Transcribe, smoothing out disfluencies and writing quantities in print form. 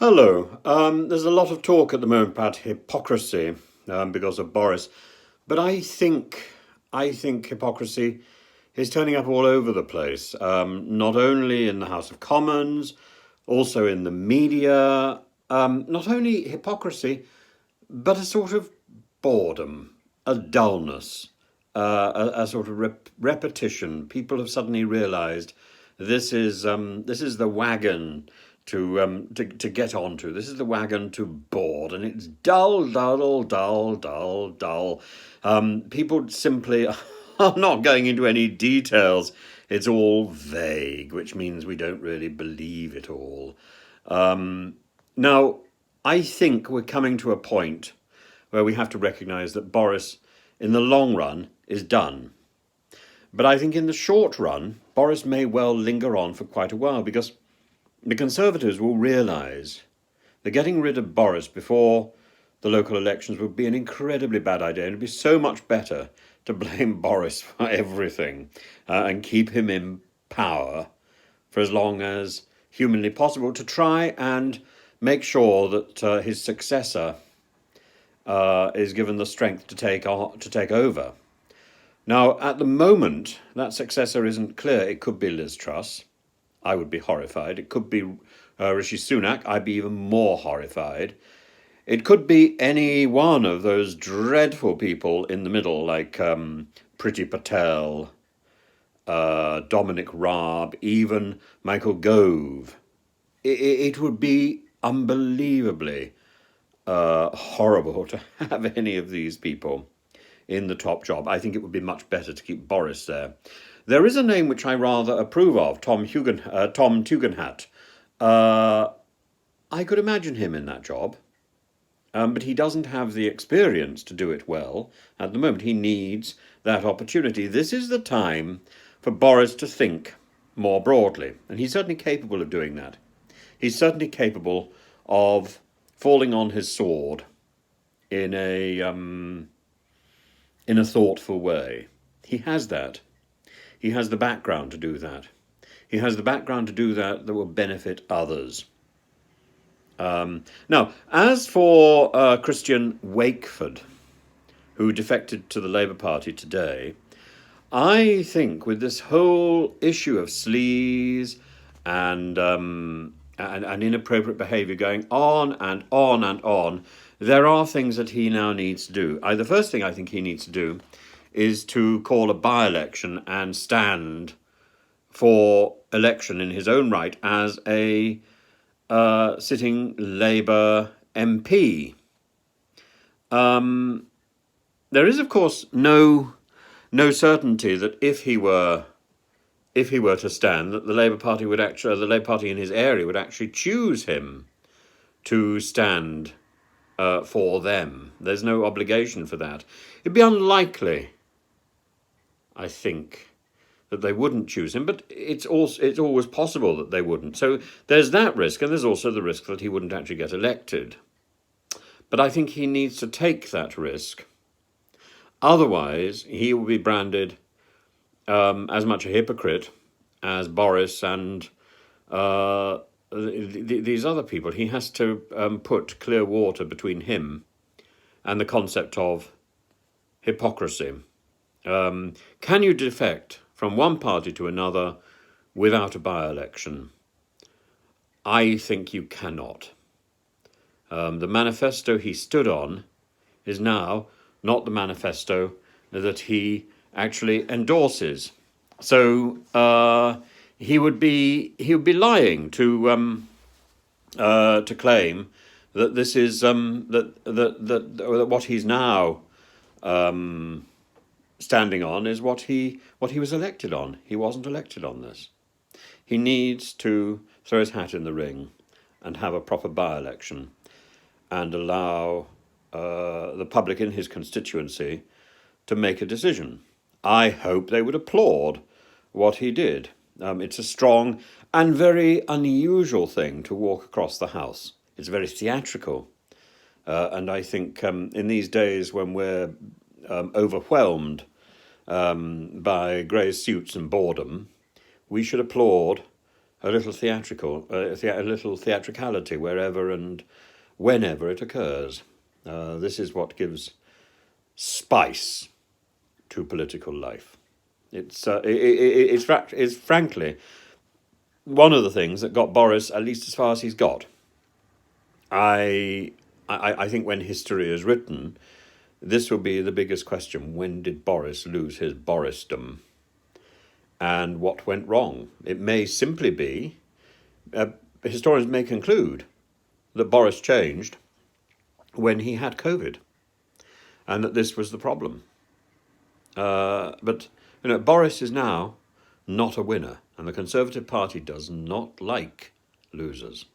Hello. There's a lot of talk at the moment about hypocrisy because of Boris, but I think hypocrisy is turning up all over the place. Not only in the House of Commons, also in the media. Not only hypocrisy, but a sort of boredom, a dullness, a sort of repetition. People have suddenly realised this is the wagon to get onto. This is the wagon to board, and it's dull, dull, dull, dull, dull. People simply are not going into any details. It's all vague, which means we don't really believe it all. Now, I think we're coming to a point where we have to recognise that Boris, in the long run, is done. But I think in the short run, Boris may well linger on for quite a while because the Conservatives will realise that getting rid of Boris before the local elections would be an incredibly bad idea. It would be so much better to blame Boris for everything and keep him in power for as long as humanly possible to try and make sure that his successor is given the strength to take over. Now, at the moment, that successor isn't clear. It could be Liz Truss. I would be horrified. It could be Rishi Sunak. I'd be even more horrified. It could be any one of those dreadful people in the middle, like Priti Patel, Dominic Raab, even Michael Gove. It would be unbelievably horrible to have any of these people in the top job. I think it would be much better to keep Boris there. There is a name which I rather approve of, Tom Tugendhat. I could imagine him in that job, but he doesn't have the experience to do it well at the moment. He needs that opportunity. This is the time for Boris to think more broadly, and he's certainly capable of doing that. He's certainly capable of falling on his sword in a thoughtful way. He has that. He has the background to do that. He has the background to do that will benefit others. Now, as for Christian Wakeford, who defected to the Labour Party today, I think with this whole issue of sleaze and inappropriate behaviour going on and on and on, there are things that he now needs to do. The first thing I think he needs to do is to call a by-election and stand for election in his own right as a sitting Labour MP. There is, of course, no certainty that if he were to stand, that the Labour Party in his area would actually choose him to stand for them. There's no obligation for that. It'd be unlikely, I think, that they wouldn't choose him, but it's always possible that they wouldn't. So there's that risk, and there's also the risk that he wouldn't actually get elected. But I think he needs to take that risk. Otherwise, he will be branded as much a hypocrite as Boris and these other people. He has to put clear water between him and the concept of hypocrisy. Can you defect from one party to another without a by-election? I think you cannot. The manifesto he stood on is now not the manifesto that he actually endorses. So he would be lying to claim that this is that what he's now standing on is what he was elected on. He wasn't elected on this. He needs to throw his hat in the ring and have a proper by-election and allow the public in his constituency to make a decision. I hope they would applaud what he did. It's a strong and very unusual thing to walk across the House. It's very theatrical. And I think in these days when we're overwhelmed by grey suits and boredom, we should applaud a little a little theatricality wherever and whenever it occurs. This is what gives spice to political life. It's frankly one of the things that got Boris at least as far as he's got. I think when history is written, this will be the biggest question. When did Boris lose his Borisdom? And what went wrong? It may simply be, historians may conclude, that Boris changed when he had COVID, and that this was the problem. But Boris is now not a winner, and the Conservative Party does not like losers.